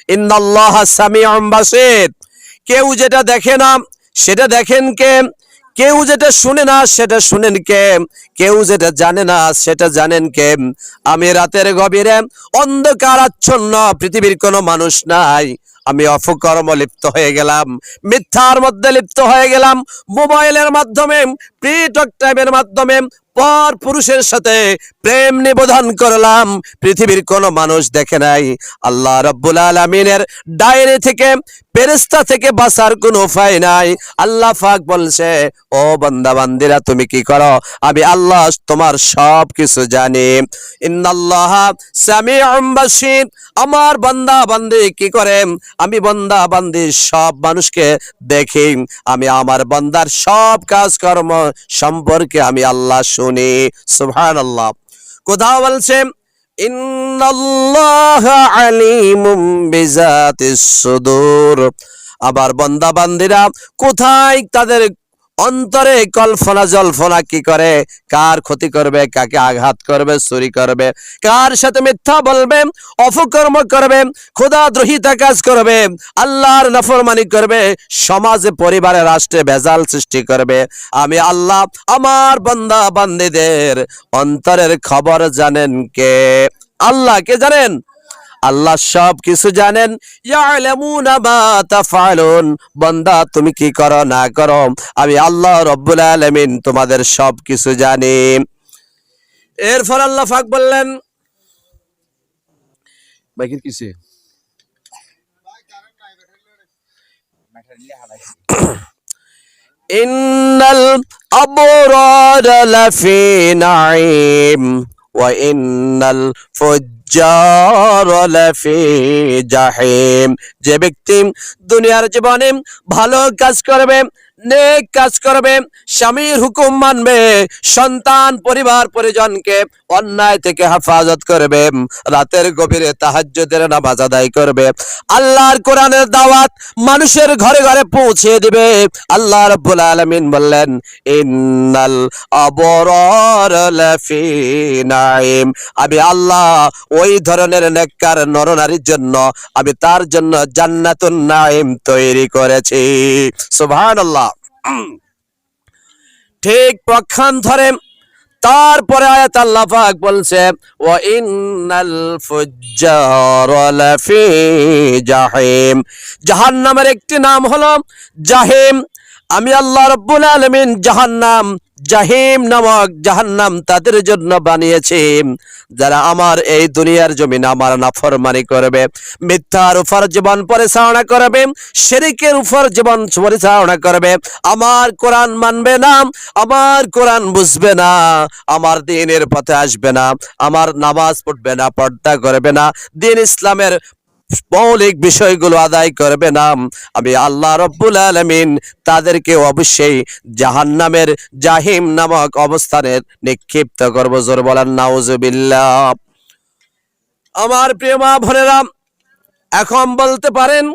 ইন্নাল্লাহা সামিউম বাসীর। কেউ যেটা দেখে না সেটা দেখেন কে? কেউ যেটা শুনে না সেটা শুনেন কে? কেউ যেটা জানে না সেটা জানেন কে? আমি রাতের গভীরে অন্ধকারাচ্ছন্ন পৃথিবীর কোনো মানুষ নাই, আমি অপকর্ম লিপ্ত হয়ে গেলাম, মিথ্যার মধ্যে লিপ্ত হয়ে গেলাম, মোবাইলের মাধ্যমে, প্রি টক টাইমের মাধ্যমে পর পুরুষের সাথে প্রেম নিবেদন করলাম, পৃথিবীর কোনো মানুষ দেখে নাই। আল্লাহ রাব্বুল আলামিনের ডায়েরি থেকে, ফেরেশতা থেকে বাঁচার কোনো উপায় নাই। আল্লাহ পাক বলছে, ও বান্দা বান্দিরা তুমি কি করো, আমি আল্লাহ তোমার সব কিছু জানি। ইন্নাল্লাহা সামিউম বাসীর। আমার বান্দা বান্দি কি করে? আমি বান্দা বান্দি সব মানুষকে দেখি, আমি আমার বান্দার সব কাজকর্ম সম্পর্কে আমি আল্লাহ শুনি। সুবহানাল্লাহ। কোথাও বলছে ইন্নাল্লাহা আলিমুম বিজাতিস সুদূর। আবার বান্দা বান্দিরা কোথায় তাদের অন্তরে কল্পনা জল্পনা কি করে, কার ক্ষতি করবে, কাকে আঘাত করবে, চুরি করবে, কার সাথে মিথ্যা বলবে, অপকর্ম করবে, খোদাদ্রোহিতা কাজ করবে, আল্লাহর নাফরমানি করবে, সমাজে পরিবারে রাষ্ট্রে ভেজাল সৃষ্টি করবে, আমি আল্লাহ আমার বান্দা বান্দীদের অন্তরের খবর জানেন কে? আল্লাহ। কে জানেন? আল্লাহ সব কিছু জানেন। ইয়ালামুনা মা তাফআলুন। বান্দা তুমি কি করো না করো, আমি আল্লাহ রাব্বুল আলামিন তোমাদের সব কিছু জানি। এরপর আল্লাহ পাক বললেন, বাইকের কিসে ইন্নাল আবরারা লাফি নাঈম ওয়া ইন্নাল ফুজ্জার লাফি জাহিম। যে ব্যক্তি দুনিয়ার জীবনে ভালো কাজ করবে, নেক কাজ করবে, স্বামীর হুকুম মানবে, সন্তান পরিবার পরিজনকে অন্যায় থেকে হেফাজত করবে, রাতের গভীরে তাহাজ্জুদের নামাজ আদায় করবে, আল্লাহর কোরআনের দাওয়াত মানুষের ঘরে ঘরে পৌঁছে দিবে, আল্লাহ রাব্বুল আলামিন বললেন ইন্নাল আবরার লাফি নাঈম। আমি আল্লাহ ওই ধরনের নেককার নরনারীর জন্য আমি তার জন্য জান্নাতুন নাঈম তৈরি করেছি। সুবহানাল্লাহ। ঠিক পক্ষান্তরে তারপরে আয়াত আল্লাহ পাক বলছে ওয়া ইন্নাল ফুজ্জার লাফি জাহিম। জাহান্নামের একটি নাম হলো জাহিম। আমি আল্লাহ রাব্বুল আলামিন জাহান্নাম, জাহিম নামক জাহান্নাম তাদের জন্য বানিয়েছি যারা আমার এই দুনিয়ার জমিনে আমার নাফরমানি করবে, মিথ্যার উপর জীবন পরিচালনা করবে, শিরকের উপর জীবন পরিচালনা করবে, আমার কোরআন মানবে না, আমার কোরআন বুঝবে না, আমার দ্বীনের পথে আসবে না, আমার নামাজ পড়বে না, পর্দা করবে না, দ্বীন ইসলামের মৌলিক বিষয়গুলো আদায় করবে না, আমি আল্লাহ রাব্বুল আলামিন তাদেরকে অবশ্যই জাহান্নামের জাহিম নামক অবস্থানে নিক্ষিপ্ত করব। জোর বলেন নাউজুবিল্লাহ। আমার প্রিয় মা বোনেরা, এখন বলতে পারেন